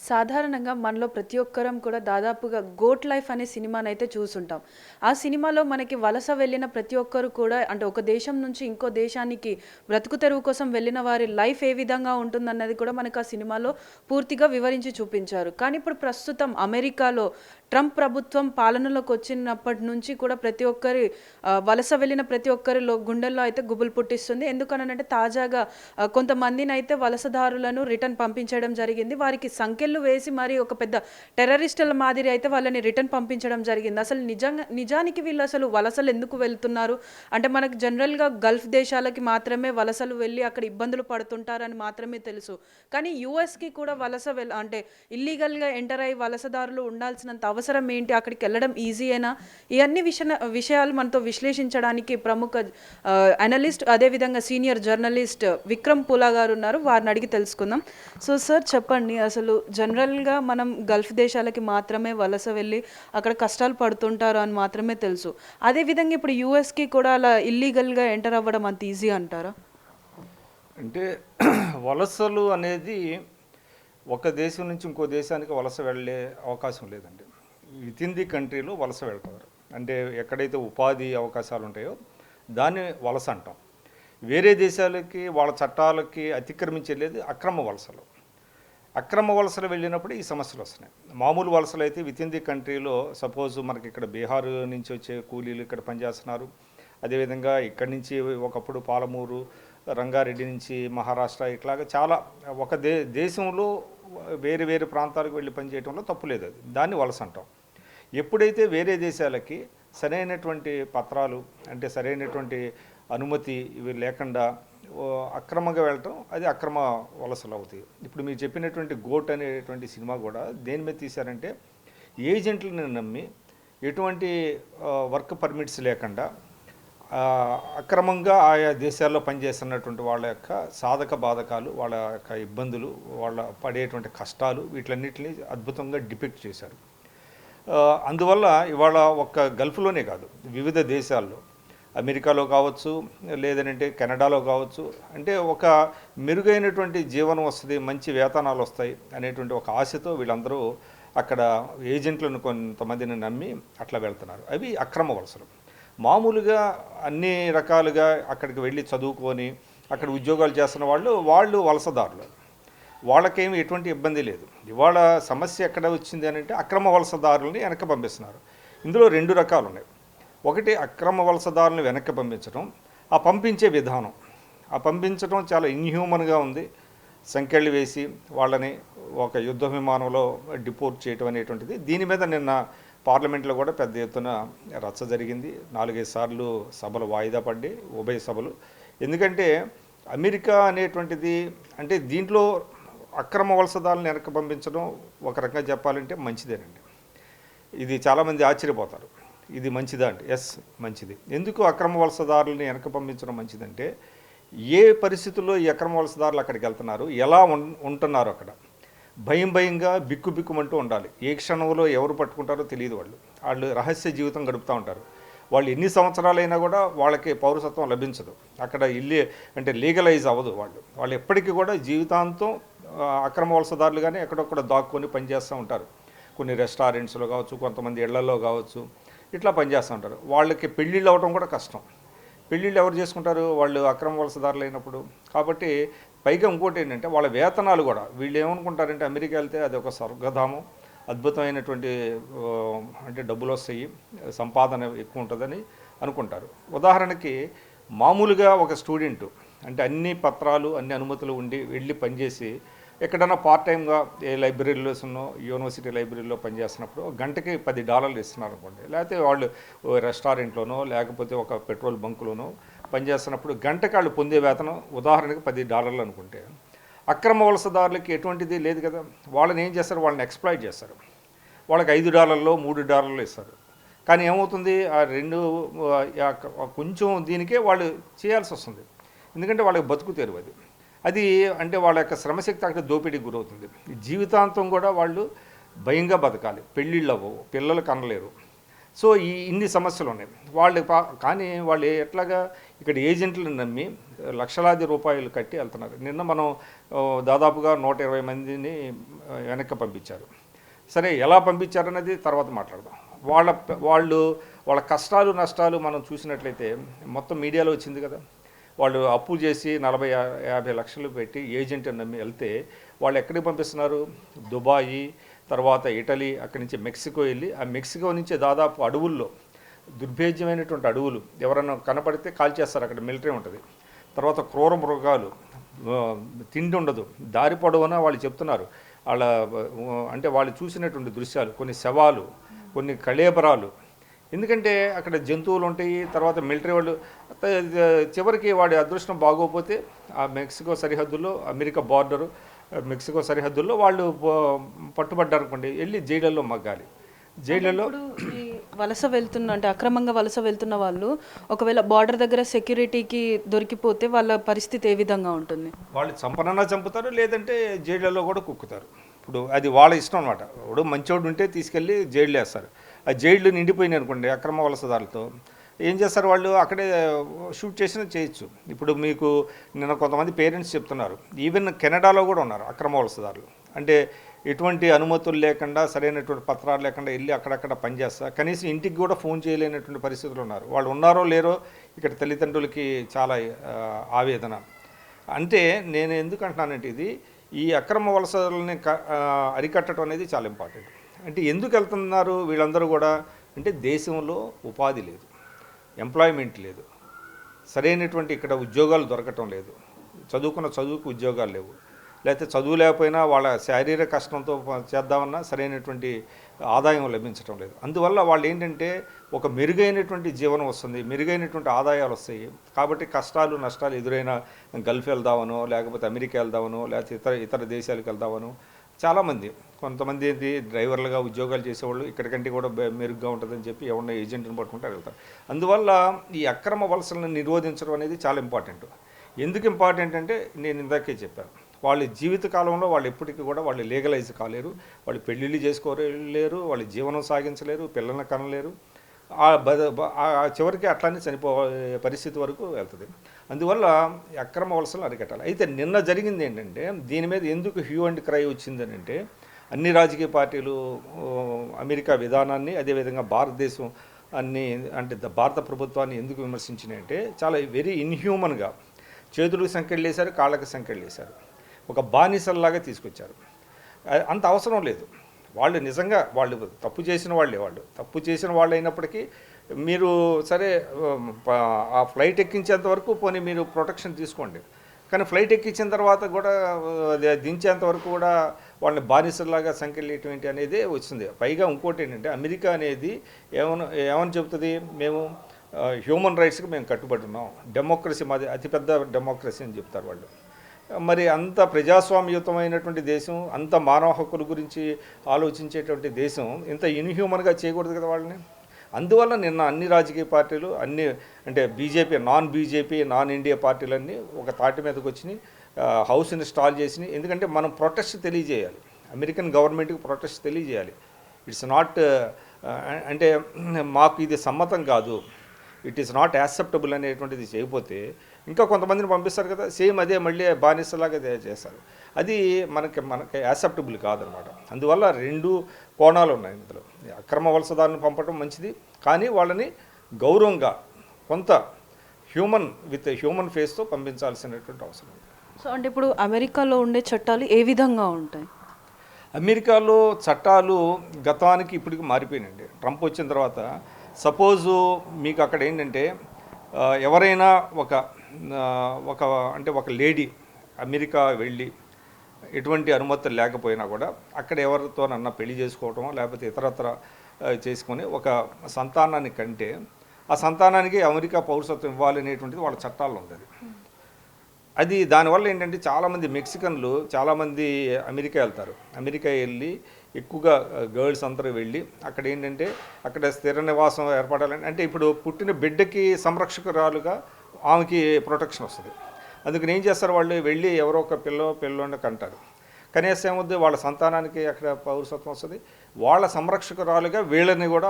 సాధారణంగా మనలో ప్రతి ఒక్కరం కూడా దాదాపుగా 'గోట్ లైఫ్' అనే సినిమానైతే చూసుంటాం. ఆ సినిమాలో మనకి వలస వెళ్ళిన ప్రతి ఒక్కరు కూడా అంటే ఒక దేశం నుంచి ఇంకో దేశానికి బ్రతుకు తెరువు కోసం వెళ్ళిన వారి లైఫ్ ఏ విధంగా ఉంటుందన్నది కూడా మనకు ఆ సినిమాలో పూర్తిగా వివరించి చూపించారు. కానీ ఇప్పుడు ప్రస్తుతం అమెరికాలో ట్రంప్ ప్రభుత్వం పాలనలోకి వచ్చినప్పటి నుంచి కూడా ప్రతి ఒక్కరి వలస వెళ్ళిన ప్రతి ఒక్కరిలో గుండెల్లో అయితే గుబులు పుట్టిస్తుంది. ఎందుకనంటే తాజాగా కొంతమందినైతే వలసదారులను రిటర్న్ పంపించడం జరిగింది. వారికి సంకెళ్ళు వేసి మరి ఒక పెద్ద టెర్రరిస్టుల మాదిరి అయితే వాళ్ళని రిటర్న్ పంపించడం జరిగింది. అసలు నిజానికి వీళ్ళు అసలు వలసలు ఎందుకు వెళ్తున్నారు? అంటే మనకు జనరల్‌గా గల్ఫ్ దేశాలకి మాత్రమే వలసలు వెళ్ళి అక్కడ ఇబ్బందులు పడుతుంటారని మాత్రమే తెలుసు. కానీ యూఎస్‌కి కూడా అంటే ఇల్లీగల్‌గా ఎంటర్ అయ్యి వలసదారులు ఉండాల్సినంత అవసరం ఏంటి? అక్కడికెళ్ళడం ఈజీయేనా? ఈ అన్ని విషయాలు మనతో విశ్లేషించడానికి ప్రముఖ అనలిస్ట్ అదేవిధంగా సీనియర్ జర్నలిస్ట్ విక్రమ్ పూలా గారు ఉన్నారు. వారిని అడిగి తెలుసుకుందాం. సో సార్ చెప్పండి, అసలు జనరల్‌గా మనం గల్ఫ్ దేశాలకి మాత్రమే వలస వెళ్ళి అక్కడ కష్టాలు పడుతుంటారు అని మాత్రమే తెలుసు. అదేవిధంగా ఇప్పుడు యూఎస్‌కి కూడా అలా ఇల్లీగల్‌గా ఎంటర్ అవ్వడం అంత ఈజీ అంటారా? అంటే వలసలు అనేది ఒక దేశం నుంచి ఇంకో దేశానికి వలస వెళ్ళే అవకాశం లేదండి. విత్ ఇన్ ది కంట్రీలో వలస వెళ్తారు. అంటే ఎక్కడైతే ఉపాధి అవకాశాలు ఉంటాయో దాన్ని వలస అంటాం. వేరే దేశాలకి వాళ్ళ చట్టాలకి అతిక్రమించి వెళ్ళేది అక్రమ వలసలు. అక్రమ వలసలు వెళ్ళినప్పుడు ఈ సమస్యలు వస్తున్నాయి. మామూలు వలసలు అయితే విత్ ఇన్ ది కంట్రీలో సపోజ్ మనకి ఇక్కడ బీహార్ నుంచి వచ్చే కూలీలు ఇక్కడ పనిచేస్తున్నారు. అదేవిధంగా ఇక్కడి నుంచి ఒకప్పుడు పాలమూరు, రంగారెడ్డి నుంచి మహారాష్ట్ర ఇట్లాగా చాలా ఒక దేశంలో వేరే వేరే ప్రాంతాలకు వెళ్ళి పనిచేయడంలో తప్పు లేదు. అది దాన్ని వలస అంటాం. ఎప్పుడైతే వేరే దేశాలకి సరైనటువంటి పత్రాలు అంటే సరైనటువంటి అనుమతి ఇవి లేకుండా అక్రమంగా వెళ్ళటం అది అక్రమ వలసలు అవుతాయి. ఇప్పుడు మీరు చెప్పినటువంటి గోట్ అనేటువంటి సినిమా కూడా దేని మీద తీశారంటే ఏజెంట్లను నమ్మి ఎటువంటి వర్క్ పర్మిట్స్ లేకుండా అక్రమంగా ఆయా దేశాల్లో పనిచేస్తున్నటువంటి వాళ్ళ యొక్క సాధక బాధకాలు, వాళ్ళ యొక్క ఇబ్బందులు, వాళ్ళ పడేటువంటి కష్టాలు వీటిలన్నింటినీ అద్భుతంగా డిపిక్ట్ చేశారు. అందువల్ల ఇవాళ ఒక్క గల్ఫ్లోనే కాదు, వివిధ దేశాల్లో అమెరికాలో కావచ్చు, లేదంటే కెనడాలో కావచ్చు, అంటే ఒక మెరుగైనటువంటి జీవనం వస్తుంది, మంచి వేతనాలు వస్తాయి అనేటువంటి ఒక ఆశతో వీళ్ళందరూ అక్కడ ఏజెంట్లను కొంతమందిని నమ్మి అట్లా వెళ్తున్నారు. అవి అక్రమ వలసలు. మామూలుగా అన్ని రకాలుగా అక్కడికి వెళ్ళి చదువుకొని అక్కడ ఉద్యోగాలు చేస్తున్న వాళ్ళు వలసదారులు. వాళ్ళకేమి ఎటువంటి ఇబ్బంది లేదు. ఇవాళ సమస్య ఎక్కడ వచ్చింది అని అంటే అక్రమ వలసదారులని వెనక్కి పంపిస్తున్నారు. ఇందులో రెండు రకాలు ఉన్నాయి. ఒకటి అక్రమ వలసదారులను వెనక్కి పంపించడం, ఆ పంపించే విధానం, ఆ పంపించడం చాలా ఇన్హ్యూమన్గా ఉంది. సంకెళ్ళు వేసి వాళ్ళని ఒక యుద్ధ విమానంలో డిపోర్ట్ చేయడం అనేటువంటిది. దీని మీద నిన్న పార్లమెంట్లో కూడా పెద్ద ఎత్తున రచ్చ జరిగింది. 4-5 సార్లు సభలు వాయిదా పడ్డాయి, ఉభయ సభలు. ఎందుకంటే అమెరికా అనేటువంటిది అంటే దీంట్లో అక్రమ వలసదారులను వెనక్కి పంపించడం ఒక రకంగా చెప్పాలంటే మంచిదేనండి. ఇది చాలామంది ఆశ్చర్యపోతారు, ఇది మంచిదా అంటే ఎస్ మంచిది. ఎందుకు అక్రమ వలసదారులని వెనక్కి పంపించడం మంచిదంటే ఏ పరిస్థితుల్లో ఈ అక్రమ వలసదారులు అక్కడికి వెళ్తున్నారు, ఎలా ఉంటున్నారు, అక్కడ భయంగా బిక్కుమంటూ ఉండాలి. ఏ క్షణంలో ఎవరు పట్టుకుంటారో తెలియదు. వాళ్ళు రహస్య జీవితం గడుపుతూ ఉంటారు. వాళ్ళు ఎన్ని సంవత్సరాలైనా కూడా వాళ్ళకి పౌరసత్వం లభించదు. అక్కడ అంటే లీగలైజ్ అవ్వదు. వాళ్ళు ఎప్పటికీ కూడా జీవితాంతం అక్రమ వలసదారులుగానే ఎక్కడొక్కడ దాక్కొని పనిచేస్తూ ఉంటారు. కొన్ని రెస్టారెంట్స్లో కావచ్చు, కొంతమంది ఇళ్లలో కావచ్చు, ఇట్లా పనిచేస్తూ ఉంటారు. వాళ్ళకి పెళ్ళిళ్ళు అవ్వడం కూడా కష్టం. పెళ్ళిళ్ళు ఎవరు చేసుకుంటారు? వాళ్ళు అక్రమ వలసదారులు అయినప్పుడు. కాబట్టి పైగా ఇంకోటి ఏంటంటే వాళ్ళ వేతనాలు కూడా వీళ్ళు ఏమనుకుంటారంటే అమెరికా వెళ్తే అది ఒక స్వర్గధామం, అద్భుతమైనటువంటి అంటే డబ్బులు వస్తాయి, సంపాదన ఎక్కువ ఉంటుందని అనుకుంటారు. ఉదాహరణకి మామూలుగా ఒక స్టూడెంటు అంటే అన్ని పత్రాలు అన్ని అనుమతులు ఉండి వెళ్ళి పనిచేసి ఎక్కడైనా పార్ట్ టైంగా ఏ లైబ్రరీలోనో యూనివర్సిటీ లైబ్రరీలో పనిచేస్తున్నప్పుడు గంటకి $10 ఇస్తున్నారు అనుకోండి. లేకపోతే వాళ్ళు రెస్టారెంట్లోనో లేకపోతే ఒక పెట్రోల్ బంకులోనో పనిచేస్తున్నప్పుడు గంటకి వాళ్ళు పొందే వేతనం ఉదాహరణకి $10 అనుకుంటే, అక్రమ వలసదారులకి ఎటువంటిది లేదు కదా. వాళ్ళని ఏం చేస్తారు? వాళ్ళని ఎక్స్‌ప్లాయిట్ చేస్తారు. వాళ్ళకి $5 $3 ఇస్తారు. కానీ ఏమవుతుంది, ఆ రెండు కొంచెం దీనికే వాళ్ళు చేయాల్సి వస్తుంది. ఎందుకంటే వాళ్ళకి బతుకు తెరువు అది అంటే వాళ్ళ యొక్క శ్రమశక్తి అక్కడ దోపిడీకి గురవుతుంది. జీవితాంతం కూడా వాళ్ళు భయంగా బతకాలి, పెళ్ళిళ్ళు అవ్వవు, పిల్లలు కనలేరు. సో ఇన్ని సమస్యలు ఉన్నాయి. కానీ వాళ్ళు ఎట్లాగా ఇక్కడ ఏజెంట్లను నమ్మి లక్షలాది రూపాయలు కట్టి వెళ్తున్నారు. నిన్న మనం దాదాపుగా 120 మందిని వెనక్కి పంపించారు. సరే, ఎలా పంపించారనేది తర్వాత మాట్లాడదాం. వాళ్ళ కష్టాలు నష్టాలు మనం చూసినట్లయితే మొత్తం మీడియాలో వచ్చింది కదా. వాళ్ళు అప్పు చేసి 40-50 లక్షలు పెట్టి ఏజెంట్ నమ్మి వెళ్తే వాళ్ళు ఎక్కడికి పంపిస్తున్నారు? దుబాయి, తర్వాత ఇటలీ, అక్కడి నుంచి మెక్సికో వెళ్ళి, ఆ మెక్సికో నుంచి దాదాపు అడవుల్లో, దుర్భేద్యమైనటువంటి అడవులు, ఎవరన్నా కనపడితే కాల్ చేస్తారు. అక్కడ మిలిటరీ ఉంటుంది. తర్వాత క్రూర మృగాలు, తిండి ఉండదు. దారి పొడవునా వాళ్ళు చెప్తున్నారు. అంటే వాళ్ళు చూసినటువంటి దృశ్యాలు, కొన్ని శవాలు, కొన్ని కళేబరాలు. ఎందుకంటే అక్కడ జంతువులు ఉంటాయి. తర్వాత మిలిటరీ వాళ్ళు చివరికి వాడి అదృష్టం బాగోకపోతే ఆ మెక్సికో సరిహద్దుల్లో, అమెరికా బార్డరు మెక్సికో సరిహద్దుల్లో వాళ్ళు పట్టుబడ్డారు అనుకోండి, వెళ్ళి జైళ్ళల్లో మగ్గాలి. జైళ్ళలో ఈ వలస వెళ్తున్న అంటే అక్రమంగా వలస వెళ్తున్న వాళ్ళు ఒకవేళ బార్డర్ దగ్గర సెక్యూరిటీకి దొరికిపోతే వాళ్ళ పరిస్థితి ఏ విధంగా ఉంటుంది? వాళ్ళు చంపనన్నా చంపుతారు, లేదంటే జైళ్ళలో కూడా కుక్కుతారు. ఇప్పుడు అది వాళ్ళ ఇష్టం అనమాట. ఇప్పుడు మంచోడు ఉంటే తీసుకెళ్ళి జైళ్ళు వేస్తారు. ఆ జైళ్ళు నిండిపోయినాయి అనుకోండి అక్రమ వలసదారులతో, ఏం చేస్తారు వాళ్ళు? అక్కడే షూట్ చేసినా చేయొచ్చు. ఇప్పుడు మీకు నిన్న కొంతమంది పేరెంట్స్ చెప్తున్నారు, ఈవెన్ కెనడాలో కూడా ఉన్నారు అక్రమ వలసదారులు. అంటే ఎటువంటి అనుమతులు లేకుండా, సరైనటువంటి పత్రాలు లేకుండా వెళ్ళి అక్కడక్కడ పనిచేస్తా, కనీసం ఇంటికి కూడా ఫోన్ చేయలేనటువంటి పరిస్థితులు ఉన్నారు. వాళ్ళు ఉన్నారో లేరో ఇక్కడ తల్లిదండ్రులకి చాలా ఆవేదన. అంటే నేను ఎందుకు అంటున్నానంటే, ఇది ఈ అక్రమ వలసలని అరికట్టడం అనేది చాలా ఇంపార్టెంట్. అంటే ఎందుకు వెళ్తున్నారు వీళ్ళందరూ కూడా అంటే, దేశంలో ఉపాధి లేదు, ఎంప్లాయ్మెంట్ లేదు, సరైనటువంటి ఇక్కడ ఉద్యోగాలు దొరకటం లేదు, చదువుకున్న చదువుకు ఉద్యోగాలు లేవు, లేకపోతే చదువు లేకపోయినా వాళ్ళ శారీరక కష్టంతో చేద్దామన్నా సరైనటువంటి ఆదాయం లభించడం లేదు. అందువల్ల వాళ్ళు ఏంటంటే ఒక మెరుగైనటువంటి జీవనం వస్తుంది, మెరుగైనటువంటి ఆదాయాలు వస్తాయి. కాబట్టి కష్టాలు నష్టాలు ఎదురైనా గల్ఫ్ వెళ్దామనో, లేకపోతే అమెరికా వెళ్దామనో, లేకపోతే ఇతర దేశాలకు వెళ్దామనో చాలామంది, కొంతమంది ఏంటి డ్రైవర్లుగా ఉద్యోగాలు చేసేవాళ్ళు ఇక్కడికంటే కూడా మెరుగ్గా ఉంటుందని చెప్పి ఎవరిన ఏజెంట్ని పట్టుకుంటారు, వెళ్తారు. అందువల్ల ఈ అక్రమ వలసలను నిరోధించడం అనేది చాలా ఇంపార్టెంట్. ఎందుకు ఇంపార్టెంట్ అంటే, నేను ఇందాకే చెప్పాను, వాళ్ళ జీవిత కాలంలో వాళ్ళు ఎప్పటికీ కూడా వాళ్ళు లీగలైజ్ కాలేరు, వాళ్ళు పెళ్ళిళ్ళు చేసుకోలేరు, వాళ్ళు జీవనం సాగించలేరు, పిల్లల్ని కనలేరు, చివరికి అట్లానే చనిపోయే పరిస్థితి వరకు వెళ్తుంది. అందువల్ల అక్రమ వలసలు అరికట్టాలి. అయితే నిన్న జరిగింది ఏంటంటే, దీని మీద ఎందుకు హ్యూ అండ్ క్రై వచ్చిందని అంటే, అన్ని రాజకీయ పార్టీలు అమెరికా విధానాన్ని, అదేవిధంగా భారతదేశం అంటే భారత ప్రభుత్వాన్ని ఎందుకు విమర్శించినాయంటే, చాలా వెరీ ఇన్హ్యూమన్గా చేతులకు సంకెళ్ళు వేశారు, కాళ్ళకి సంకెళ్ళు వేశారు, ఒక బానిసల్లాగా తీసుకొచ్చారు. అంత అవసరం లేదు. వాళ్ళు నిజంగా వాళ్ళు తప్పు చేసిన వాళ్ళు అయినప్పటికీ మీరు సరే ఆ ఫ్లైట్ ఎక్కించేంత వరకు పోనీ మీరు ప్రొటెక్షన్ తీసుకోండి. కానీ ఫ్లైట్ ఎక్కించిన తర్వాత కూడా దించేంత వరకు కూడా వాళ్ళని బానిసల్లాగా సంకెళ్ళేటువంటి అనేది వచ్చింది. పైగా ఇంకోటి ఏంటంటే, అమెరికా అనేది ఏమని చెబుతుంది, మేము హ్యూమన్ రైట్స్కి మేము కట్టుబడి ఉన్నాం, డెమోక్రసీ మాది అతిపెద్ద డెమోక్రసీ అని చెప్తారు వాళ్ళు. మరి అంత ప్రజాస్వామ్యయుతమైనటువంటి దేశం, అంత మానవ హక్కుల గురించి ఆలోచించేటువంటి దేశం ఇంత ఇన్హ్యూమన్గా చేయకూడదు కదా వాళ్ళని. అందువల్ల నిన్న అన్ని రాజకీయ పార్టీలు, అంటే బీజేపీ, నాన్ ఇండియా పార్టీలన్నీ ఒక తాటి మీదకి వచ్చినాయి, హౌస్ని స్టాల్ చేసినాయి. ఎందుకంటే మనం ప్రొటెస్ట్ తెలియజేయాలి, అమెరికన్ గవర్నమెంట్కి ప్రొటెస్ట్ తెలియజేయాలి. ఇట్స్ నాట్ అంటే మాకు ఇది సమ్మతం కాదు, ఇట్ ఈస్ నాట్ యాక్సెప్టబుల్ అనేటువంటిది చేయకపోతే ఇంకా కొంతమందిని పంపిస్తారు కదా, సేమ్ అదే మళ్ళీ బానిసలాగా చేస్తారు. అది మనకి యాక్సెప్టబుల్ కాదనమాట. అందువల్ల రెండు కోణాలు ఉన్నాయి ఇందులో. అక్రమ వలసదారులను పంపడం మంచిది, కానీ వాళ్ళని గౌరవంగా కొంత హ్యూమన్ ఫేస్తో పంపించాల్సినటువంటి అవసరం ఉంది. సో అంటే ఇప్పుడు అమెరికాలో ఉండే చట్టాలు ఏ విధంగా ఉంటాయి? అమెరికాలో చట్టాలు గతానికి ఇప్పటికి మారిపోయినాయండి. ట్రంప్ వచ్చిన తర్వాత సపోజు మీకు అక్కడ ఏంటంటే, ఎవరైనా ఒక లేడీ అమెరికా వెళ్ళి ఎటువంటి అనుమతులు లేకపోయినా కూడా అక్కడ ఎవరితోనన్నా పెళ్లి చేసుకోవటమో లేకపోతే ఇతరత్ర చేసుకొని ఒక సంతానాన్ని కంటే, ఆ సంతానానికి అమెరికా పౌరసత్వం ఇవ్వాలనేటువంటిది వాళ్ళ చట్టాల్లో ఉంది. అది దానివల్ల ఏంటంటే, చాలామంది మెక్సికన్లు చాలామంది అమెరికా వెళ్తారు. అమెరికా వెళ్ళి ఎక్కువగా గర్ల్స్ అందరూ వెళ్ళి అక్కడ ఏంటంటే, అక్కడ స్థిర నివాసం ఏర్పడాలని, అంటే ఇప్పుడు పుట్టిన బిడ్డకి సంరక్షకురాలుగా ఆమెకి ప్రొటెక్షన్ వస్తుంది. అందుకని ఏం చేస్తారు, వాళ్ళు వెళ్ళి ఎవరో ఒక పిల్లోని కంటారు. కనీసం ఏమవుద్ది, వాళ్ళ సంతానానికి అక్కడ పౌరసత్వం వస్తుంది, వాళ్ళ సంరక్షకురాలుగా వీళ్ళని కూడా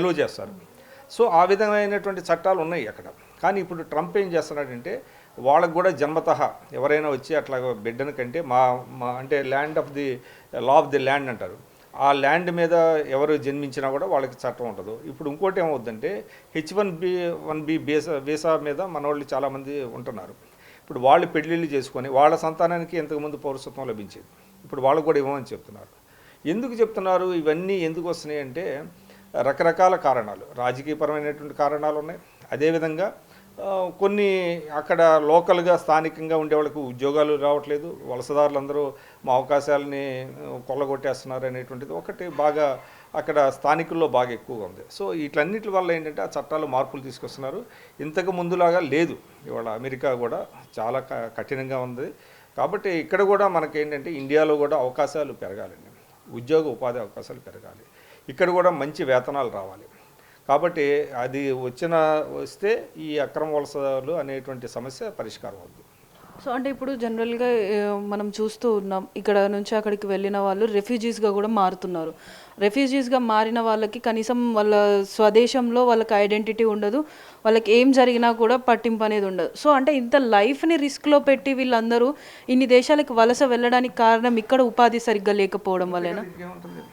ఎలో చేస్తారు. సో ఆ విధమైనటువంటి చట్టాలు ఉన్నాయి అక్కడ. కానీ ఇప్పుడు ట్రంప్ ఏం చేస్తున్నాడంటే వాళ్ళకు కూడా జన్మతః ఎవరైనా వచ్చి అట్లా బిడ్డను కంటే మా అంటే land of the law of the land అంటారు, ఆ ల్యాండ్ మీద ఎవరు జన్మించినా కూడా వాళ్ళకి చట్టం ఉండదు. ఇప్పుడు ఇంకోటి ఏమవుద్దంటే H1B వీసా మీద మన వాళ్ళు చాలామంది ఉంటున్నారు. ఇప్పుడు వాళ్ళు పెళ్ళిళ్ళు చేసుకొని వాళ్ళ సంతానానికి ఇంతకుముందు పౌరసత్వం లభించేది, ఇప్పుడు వాళ్ళు కూడా ఇవ్వమని చెప్తున్నారు. ఎందుకు చెప్తున్నారు ఇవన్నీ, ఎందుకు వస్తున్నాయి అంటే రకరకాల కారణాలు, రాజకీయపరమైనటువంటి కారణాలు ఉన్నాయి. అదేవిధంగా కొన్ని అక్కడ లోకల్గా స్థానికంగా ఉండే వాళ్ళకు ఉద్యోగాలు రావట్లేదు, వలసదారులందరూ మా అవకాశాలని కొల్లగొట్టేస్తున్నారు అనేటువంటిది ఒకటి బాగా అక్కడ స్థానికుల్లో బాగా ఎక్కువగా ఉంది. సో వీటన్నిటి వల్ల ఏంటంటే ఆ చట్టాలు మార్పులు తీసుకొస్తున్నారు. ఇంతకు ముందులాగా లేదు, ఇవాళ అమెరికా కూడా చాలా కఠినంగా ఉంది. కాబట్టి ఇక్కడ కూడా మనకేంటంటే ఇండియాలో కూడా అవకాశాలు పెరగాలండి, ఉద్యోగ ఉపాధి అవకాశాలు పెరగాలి, ఇక్కడ కూడా మంచి వేతనాలు రావాలి. కాబట్టి అది వస్తే ఈ అక్రమ వలసలు అనేటువంటి సమస్య పరిష్కారం అవుతుంది. సో అంటే ఇప్పుడు జనరల్గా మనం చూస్తూ ఉన్నాం, ఇక్కడ నుంచి అక్కడికి వెళ్ళిన వాళ్ళు రెఫ్యూజీస్గా కూడా మారుతున్నారు. రెఫ్యూజీస్గా మారిన వాళ్ళకి కనీసం వాళ్ళ స్వదేశంలో వాళ్ళకి ఐడెంటిటీ ఉండదు, వాళ్ళకి ఏం జరిగినా కూడా పట్టింపు అనేది ఉండదు. సో అంటే ఇంత లైఫ్ని రిస్క్లో పెట్టి వీళ్ళందరూ ఇన్ని దేశాలకు వలస వెళ్ళడానికి కారణం ఇక్కడ ఉపాధి సరిగ్గా లేకపోవడం వల్లేనా?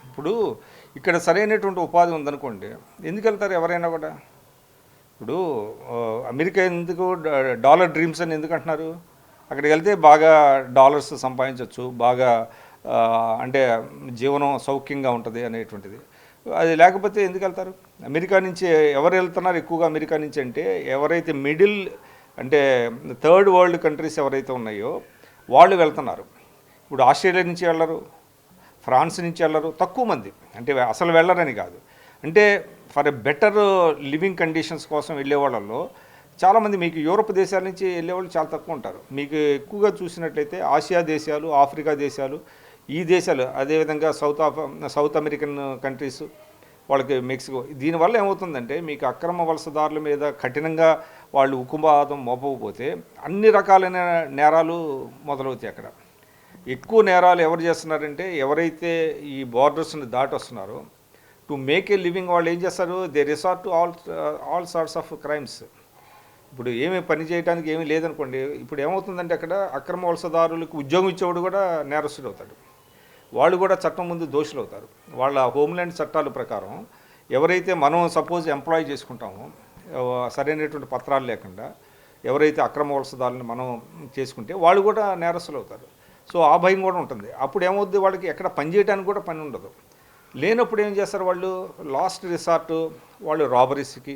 ఇప్పుడు ఇక్కడ సరైనటువంటి ఉపాధి ఉందనుకోండి, ఎందుకు వెళ్తారు ఎవరైనా కూడా? ఇప్పుడు అమెరికా ఎందుకు డాలర్ డ్రీమ్స్ అని ఎందుకు అంటున్నారు? అక్కడికి వెళ్తే బాగా డాలర్స్ సంపాదించవచ్చు, బాగా అంటే జీవనం సౌఖ్యంగా ఉంటుంది అనేటువంటిది. అది లేకపోతే ఎందుకు వెళ్తారు? అమెరికా నుంచి ఎవరు వెళ్తున్నారు ఎక్కువగా? అమెరికా నుంచి అంటే ఎవరైతే మిడిల్ అంటే థర్డ్ వరల్డ్ కంట్రీస్ ఎవరైతే ఉన్నాయో వాళ్ళు వెళ్తున్నారు. ఇప్పుడు ఆస్ట్రేలియా నుంచి వెళ్ళరు, ఫ్రాన్స్ నుంచి వెళ్ళరు, తక్కువ మంది, అంటే అసలు వెళ్ళరని కాదు, అంటే for a better living conditions కోసం వెళ్ళే వాళ్ళల్లో చాలామంది మీకు యూరోప్ దేశాల నుంచి వెళ్ళేవాళ్ళు చాలా తక్కువ ఉంటారు. మీకు ఎక్కువగా చూసినట్లయితే ఆసియా దేశాలు, ఆఫ్రికా దేశాలు, ఈ దేశాలు, అదేవిధంగా సౌత్ అమెరికన్ కంట్రీస్, వాళ్ళకి మెక్సికో. దీనివల్ల ఏమవుతుందంటే మీకు అక్రమ వలసదారుల మీద కఠినంగా వాళ్ళు ఉక్కుపాదం మోపకపోతే అన్ని రకాలైన నేరాలు మొదలవుతాయి. అక్కడ ఎక్కువ నేరాలు ఎవరు చేస్తున్నారంటే ఎవరైతే ఈ బార్డర్స్ని దాటి వస్తున్నారో టు మేక్ ఏ లివింగ్ వాళ్ళు ఏం చేస్తారు, they resort to all sorts of crimes. ఇప్పుడు ఏమీ పని చేయడానికి ఏమీ లేదనుకోండి, ఇప్పుడు ఏమవుతుందంటే అక్కడ అక్రమ వలసదారులకు ఉద్యోగం ఇచ్చేవాడు కూడా నేరస్తుడు అవుతాడు, వాళ్ళు కూడా చట్టం ముందు దోషులు అవుతారు. వాళ్ళ హోమ్ల్యాండ్ చట్టాల ప్రకారం ఎవరైతే మనం సపోజ్ ఎంప్లాయ్ చేసుకుంటామో సరైనటువంటి పత్రాలు లేకుండా ఎవరైతే అక్రమ వలసదారులను మనం చేసుకుంటే వాళ్ళు కూడా నేరస్తులు అవుతారు. సో ఆ భయం కూడా ఉంటుంది. అప్పుడు ఏమవుద్ది, వాళ్ళకి ఎక్కడ పని చేయడానికి కూడా పని ఉండదు. లేనప్పుడు ఏం చేస్తారు వాళ్ళు, లాస్ట్ రిసార్ట్ వాళ్ళు రాబరీస్కి,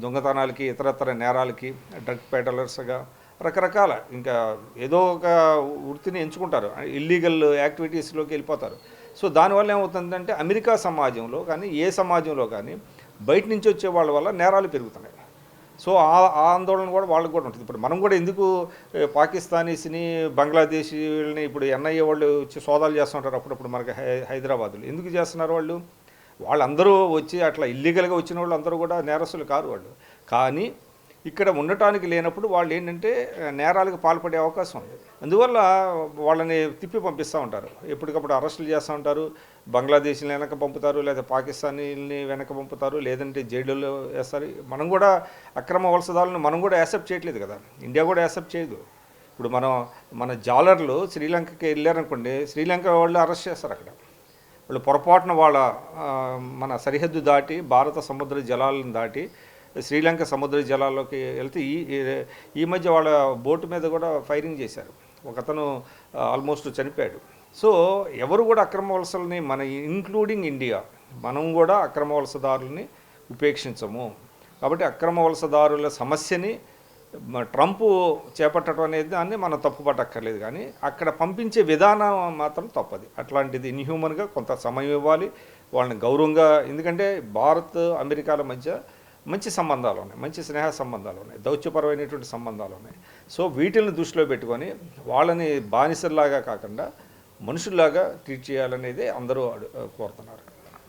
దొంగతనాలకి, ఇతరత్ర నేరాలకి, డ్రగ్ పెడలర్స్గా రకరకాల ఇంకా ఏదో ఒక వృత్తిని ఎంచుకుంటారు, ఇల్లీగల్ యాక్టివిటీస్లోకి వెళ్ళిపోతారు. సో దానివల్ల ఏమవుతుందంటే అమెరికా సమాజంలో కానీ ఏ సమాజంలో కానీ బయట నుంచి వచ్చే వాళ్ళ వల్ల నేరాలు పెరుగుతున్నాయి. సో ఆ ఆందోళన కూడా వాళ్ళకి కూడా ఉంటుంది. ఇప్పుడు మనం కూడా ఎందుకు పాకిస్తానీస్ని, బంగ్లాదేశీని ఇప్పుడు ఎన్ఐఏ వాళ్ళు వచ్చి సోదాలు చేస్తుంటారు అప్పుడప్పుడు మనకి హైదరాబాద్లో. ఎందుకు చేస్తున్నారు వాళ్ళు? వాళ్ళందరూ వచ్చి అట్లా ఇల్లీగల్గా వచ్చిన వాళ్ళు అందరూ కూడా నేరస్తులు కారు వాళ్ళు, కానీ ఇక్కడ ఉండటానికి లేనప్పుడు వాళ్ళు ఏంటంటే నేరాలకు పాల్పడే అవకాశం ఉంది. అందువల్ల వాళ్ళని తిప్పి పంపిస్తూ ఉంటారు, ఎప్పటికప్పుడు అరెస్టులు చేస్తూ ఉంటారు, బంగ్లాదేశ్ని వెనక పంపుతారు, లేదా పాకిస్తానీని వెనక పంపుతారు, లేదంటే జైలులో వేస్తారు. మనం కూడా అక్రమ వలసదారులను మనం కూడా యాక్సెప్ట్ చేయట్లేదు కదా, ఇండియా కూడా యాక్సెప్ట్ చేయదు. ఇప్పుడు మన జాలర్లు శ్రీలంకకి వెళ్ళారనుకోండి, శ్రీలంక వాళ్ళు అరెస్ట్ చేస్తారు. అక్కడ వాళ్ళు పొరపాటున మన సరిహద్దు దాటి భారత సముద్ర జలాలను దాటి శ్రీలంక సముద్ర జలాల్లోకి వెళ్తే ఈ మధ్య వాళ్ళ బోటు మీద కూడా ఫైరింగ్ చేశారు, ఒకతను ఆల్మోస్ట్ చనిపోయాడు. సో ఎవరు కూడా అక్రమ వలసలని ఇంక్లూడింగ్ ఇండియా, మనం కూడా అక్రమ వలసదారులని ఉపేక్షించము. కాబట్టి అక్రమ వలసదారుల సమస్యని ట్రంప్ చేపట్టడం అనేది దాన్ని మనం తప్పుపట్టక్కర్లేదు, కానీ అక్కడ పంపించే విధానం మాత్రం తప్పది. అట్లాంటిది ఇన్హ్యూమన్గా కొంత సమయం ఇవ్వాలి, వాళ్ళని గౌరవంగా. ఎందుకంటే భారత్ అమెరికాల మధ్య మంచి సంబంధాలు ఉన్నాయి, మంచి స్నేహ సంబంధాలు ఉన్నాయి, దౌత్యపరమైనటువంటి సంబంధాలు ఉన్నాయి. సో వీటిని దృష్టిలో పెట్టుకొని వాళ్ళని బానిసల్లాగా కాకుండా మనుషుల్లాగా ట్రీట్ చేయాలనేది అందరూ కోరుతున్నారు.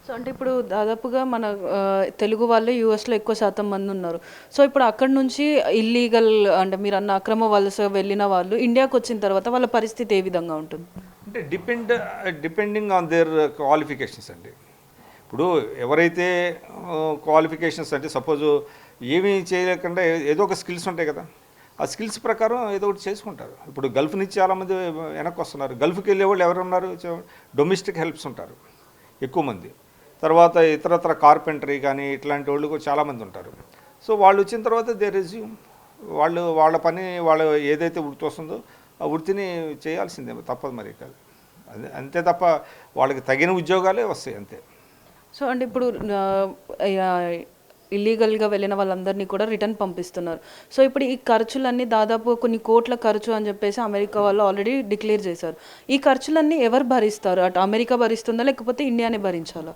సో అంటే ఇప్పుడు దాదాపుగా మన తెలుగు వాళ్ళు యూఎస్లో ఎక్కువ శాతం మంది ఉన్నారు. సో ఇప్పుడు అక్కడ నుంచి ఇల్లీగల్ అంటే మీరు అన్న అక్రమ వలస వెళ్ళిన వాళ్ళు ఇండియాకి వచ్చిన తర్వాత వాళ్ళ పరిస్థితి ఏ విధంగా ఉంటుంది? అంటే డిపెండింగ్ ఆన్ దేర్ క్వాలిఫికేషన్స్ అండి. ఇప్పుడు ఎవరైతే క్వాలిఫికేషన్స్ అంటే సపోజు ఏమీ చేయలేకుండా ఏదో ఒక స్కిల్స్ ఉంటాయి కదా, ఆ స్కిల్స్ ప్రకారం ఏదో ఒకటి చేసుకుంటారు. ఇప్పుడు గల్ఫ్ నుంచి చాలామంది వెనక్కి వస్తున్నారు. గల్ఫ్కి వెళ్ళే వాళ్ళు ఎవరు ఉన్నారు? డొమెస్టిక్ హెల్ప్స్ ఉంటారు ఎక్కువ మంది. తర్వాత ఇతరత్ర కార్పెంటరీ కానీ ఇట్లాంటి వాళ్ళు కూడా చాలామంది ఉంటారు. సో వాళ్ళు వచ్చిన తర్వాత దే రెజ్యూమ్, వాళ్ళు వాళ్ళ పని వాళ్ళు ఏదైతే వృత్తి వస్తుందో ఆ వృత్తిని చేయాల్సిందే, తప్పదు మరి కాదు. అంతే తప్ప వాళ్ళకి తగిన ఉద్యోగాలే వస్తాయి అంతే. సో అంటే ఇప్పుడు ఇల్లీగల్గా వెళ్ళిన వాళ్ళందరినీ కూడా రిటర్న్ పంపిస్తున్నారు. సో ఇప్పుడు ఈ ఖర్చులన్నీ దాదాపు కొన్ని కోట్ల ఖర్చు అని చెప్పేసి అమెరికా వాళ్ళు ఆల్రెడీ డిక్లేర్ చేశారు. ఈ ఖర్చులన్నీ ఎవరు భరిస్తారు? అటు అమెరికా భరిస్తుందా లేకపోతే ఇండియానే భరించాలా?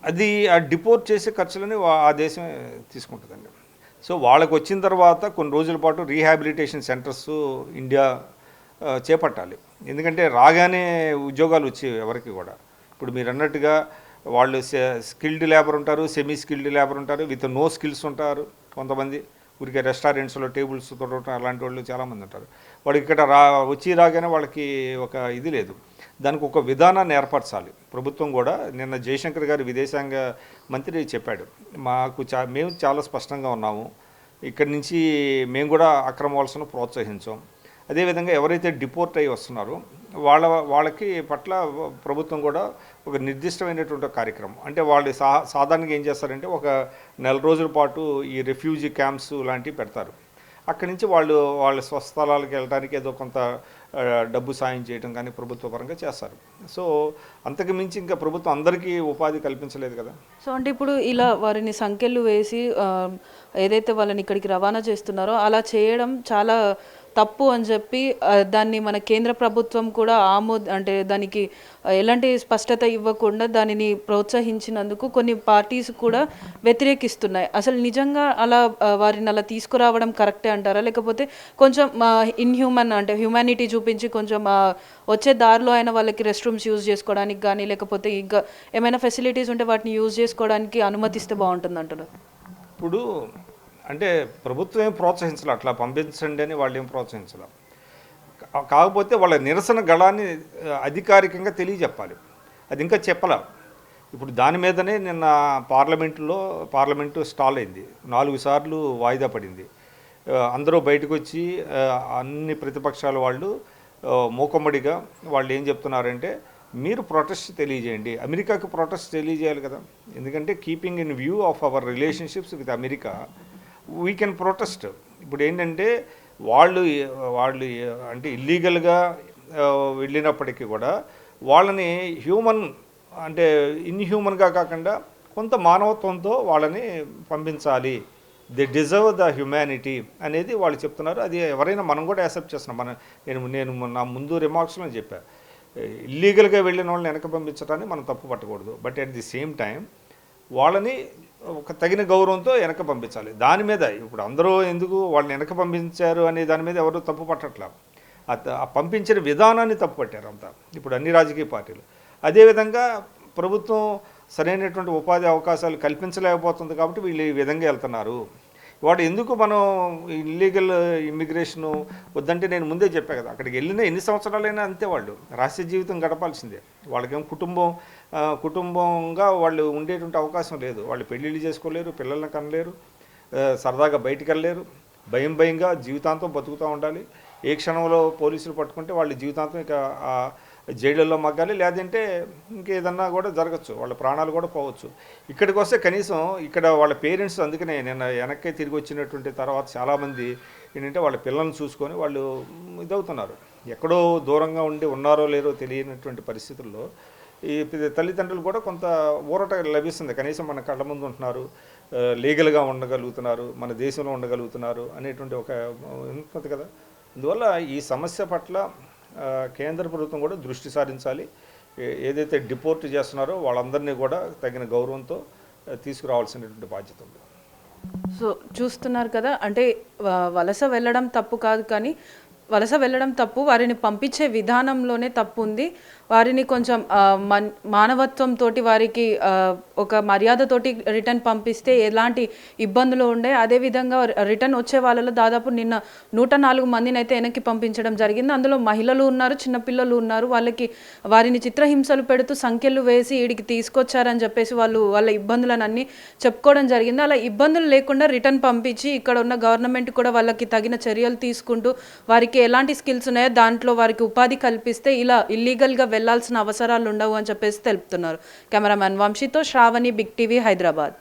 అది ఆ డిపోర్ట్ చేసే ఖర్చులని ఆ దేశమే తీసుకుంటుందండి. సో వాళ్ళకు వచ్చిన తర్వాత కొన్ని రోజుల పాటు రీహాబిలిటేషన్ సెంటర్స్ ఇండియా చేపట్టాలి. ఎందుకంటే రాగానే ఉద్యోగాలు వచ్చేవి ఎవరికి కూడా. ఇప్పుడు మీరు అన్నట్టుగా వాళ్ళు స్కిల్డ్ లేబర్ ఉంటారు, సెమీ స్కిల్డ్ లేబర్ ఉంటారు, విత్ నో స్కిల్స్ ఉంటారు. కొంతమంది ఊరికే రెస్టారెంట్స్లో టేబుల్స్ తొడవటం అలాంటి వాళ్ళు చాలామంది ఉంటారు. వాళ్ళకి ఇక్కడ రాగానే వాళ్ళకి ఒక ఇది లేదు. దానికి ఒక విధానాన్ని ఏర్పరచాలి ప్రభుత్వం కూడా. నిన్న జయశంకర్ గారు విదేశాంగ మంత్రి చెప్పాడు, మేము చాలా స్పష్టంగా ఉన్నాము, ఇక్కడి నుంచి మేము కూడా అక్రమ వలసను ప్రోత్సహించాం. అదేవిధంగా ఎవరైతే డిపోర్ట్ అయ్యి వస్తున్నారో వాళ్ళకి పట్ల ప్రభుత్వం కూడా ఒక నిర్దిష్టమైనటువంటి కార్యక్రమం, అంటే వాళ్ళు సాధారణంగా ఏం చేస్తారంటే ఒక నెల రోజుల పాటు ఈ రెఫ్యూజీ క్యాంప్స్ లాంటివి పెడతారు. అక్కడి నుంచి వాళ్ళ స్వస్థలాలకు వెళ్ళడానికి ఏదో కొంత డబ్బు సాయం చేయడం కానీ ప్రభుత్వ పరంగా చేస్తారు. సో అంతకు మించి ఇంకా ప్రభుత్వం అందరికీ ఉపాధి కల్పించలేదు కదా. సో అంటే ఇప్పుడు ఇలా వారిని సంఖ్యలు వేసి ఏదైతే వాళ్ళని ఇక్కడికి రవాణా చేస్తున్నారో అలా చేయడం చాలా తప్పు అని చెప్పి దాన్ని మన కేంద్ర ప్రభుత్వం కూడా అంటే దానికి ఎలాంటి స్పష్టత ఇవ్వకుండా దానిని ప్రోత్సహించినందుకు కొన్ని పార్టీస్ కూడా వ్యతిరేకిస్తున్నాయి. అసలు నిజంగా అలా వారిని అలా తీసుకురావడం కరెక్టే అంటారా? లేకపోతే కొంచెం ఇన్హ్యూమన్ అంటే హ్యూమానిటీ చూపించి కొంచెం వచ్చే దారిలో అయినా వాళ్ళకి రెస్ట్ రూమ్స్ యూజ్ చేసుకోవడానికి కానీ లేకపోతే ఇంకా ఏమైనా ఫెసిలిటీస్ ఉంటే వాటిని యూజ్ చేసుకోవడానికి అనుమతిస్తే బాగుంటుంది అంటారు? ఇప్పుడు అంటే ప్రభుత్వం ఏం ప్రోత్సహించాలి, అట్లా పంపించండి అని వాళ్ళు ఏం ప్రోత్సహించాలి. కాకపోతే వాళ్ళ నిరసన గళాన్ని అధికారికంగా తెలియజెప్పాలి. అది ఇంకా చెప్పాల. ఇప్పుడు దాని మీదనే నిన్న పార్లమెంటు స్టాల్ అయింది, 4 సార్లు వాయిదా పడింది. అందరూ బయటకు వచ్చి అన్ని ప్రతిపక్షాల వాళ్ళు మూకమ్మడిగా వాళ్ళు ఏం చెప్తున్నారంటే, మీరు ప్రొటెస్ట్ తెలియజేయండి. అమెరికాకి ప్రొటెస్ట్ తెలియజేయాలి కదా. ఎందుకంటే keeping in view of our relationships with America we can protest. ఇప్పుడు ఏంటంటే వాళ్ళు అంటే ఇల్లీగల్గా వెళ్ళినప్పటికీ కూడా వాళ్ళని అంటే ఇన్హ్యూమన్గా కాకుండా కొంత మానవత్వంతో వాళ్ళని పంపించాలి. దే డిజర్వ్ ద హ్యుమానిటీ అనేది వాళ్ళు చెప్తున్నారు. అది ఎవరైనా మనం కూడా యాక్సెప్ట్ చేస్తున్నాం. నేను నా ముందు రిమార్క్స్లో చెప్పాను, ఇల్లీగల్గా వెళ్ళిన వాళ్ళని వెనక పంపించడాన్ని మనం తప్పు పట్టకూడదు. But at the same time వాళ్ళని ఒక తగిన గౌరవంతో వెనక పంపించాలి. దాని మీద ఇప్పుడు అందరూ ఎందుకు వాళ్ళని వెనక పంపించారు అనే దాని మీద ఎవరు తప్పు పట్టట్లా, ఆ పంపించిన విధానాన్ని తప్పు పట్టారు అంతా ఇప్పుడు అన్ని రాజకీయ పార్టీలు. అదేవిధంగా ప్రభుత్వం సరైనటువంటి ఉపాధి అవకాశాలు కల్పించలేకపోతుంది కాబట్టి వీళ్ళు ఈ విధంగా వెళ్తున్నారు. వాడు ఎందుకు మనం ఇల్లీగల్ ఇమ్మిగ్రేషను వద్దంటే నేను ముందే చెప్పా కదా, అక్కడికి వెళ్ళిన ఎన్ని సంవత్సరాలైనా అంతే వాళ్ళు రహస్య జీవితం గడపాల్సిందే. వాళ్ళకేం కుటుంబంగా వాళ్ళు ఉండేటువంటి అవకాశం లేదు. వాళ్ళు పెళ్ళిళ్ళు చేసుకోలేరు, పిల్లల్ని కనలేరు, సరదాగా బయటికి వెళ్ళలేరు, భయంగా జీవితాంతం బతుకుతూ ఉండాలి. ఏ క్షణంలో పోలీసులు పట్టుకుంటే వాళ్ళు జీవితాంతం ఇక జైళ్ళల్లో మగ్గాలి, లేదంటే ఇంకేదన్నా కూడా జరగచ్చు, వాళ్ళ ప్రాణాలు కూడా పోవచ్చు. ఇక్కడికి వస్తే కనీసం ఇక్కడ వాళ్ళ పేరెంట్స్, అందుకనే నిన్న వెనక్కి తిరిగి వచ్చినటువంటి తర్వాత చాలామంది ఏంటంటే వాళ్ళ పిల్లల్ని చూసుకొని వాళ్ళు ఇదవుతున్నారు. ఎక్కడో దూరంగా ఉండి ఉన్నారో లేరో తెలియనటువంటి పరిస్థితుల్లో ఈ తల్లిదండ్రులు కూడా కొంత ఊరట లభిస్తుంది. కనీసం మన కళ్ళ ముందు ఉంటున్నారు, లీగల్గా ఉండగలుగుతున్నారు, మన దేశంలో ఉండగలుగుతున్నారు అనేటువంటి ఒక ఉంటుంది కదా. అందువల్ల ఈ సమస్య పట్ల కేంద్ర ప్రభుత్వం కూడా దృష్టి సారించాలి. ఏదైతే డిపోర్ట్ చేస్తున్నారో వాళ్ళందరినీ కూడా తగిన గౌరవంతో తీసుకురావాల్సినటువంటి బాధ్యత ఉంది. సో చూస్తున్నారు కదా, అంటే వలస వెళ్ళడం తప్పు కాదు, కానీ వలస వెళ్ళడం తప్పు, వారిని పంపించే విధానంలోనే తప్పు ఉంది. వారిని కొంచెం మానవత్వంతో వారికి ఒక మర్యాదతోటి రిటర్న్ పంపిస్తే ఎలాంటి ఇబ్బందులు ఉండే, అదేవిధంగా రిటర్న్ వచ్చే వాళ్ళలో దాదాపు నిన్న 104 మందిని అయితే వెనక్కి పంపించడం జరిగింది. అందులో మహిళలు ఉన్నారు, చిన్నపిల్లలు ఉన్నారు. వారిని చిత్రహింసలు పెడుతూ సంఖ్యలు వేసి ఈడికి తీసుకొచ్చారని చెప్పేసి వాళ్ళ ఇబ్బందులను అన్నీ చెప్పుకోవడం జరిగింది. అలా ఇబ్బందులు లేకుండా రిటర్న్ పంపించి ఇక్కడ ఉన్న గవర్నమెంట్ కూడా వాళ్ళకి తగిన చర్యలు తీసుకుంటూ వారికి ఎలాంటి స్కిల్స్ ఉన్నాయో దాంట్లో వారికి ఉపాధి కల్పిస్తే ఇలా ఇల్లీగల్గా వెళ్లాల్సిన అవసరాలు ఉండవు అని చెప్పేసి తెలుపుతున్నారు. కెమెరామ్యాన్ వంశీతో శ్రావణి, బిగ్ టీవీ, హైదరాబాద్.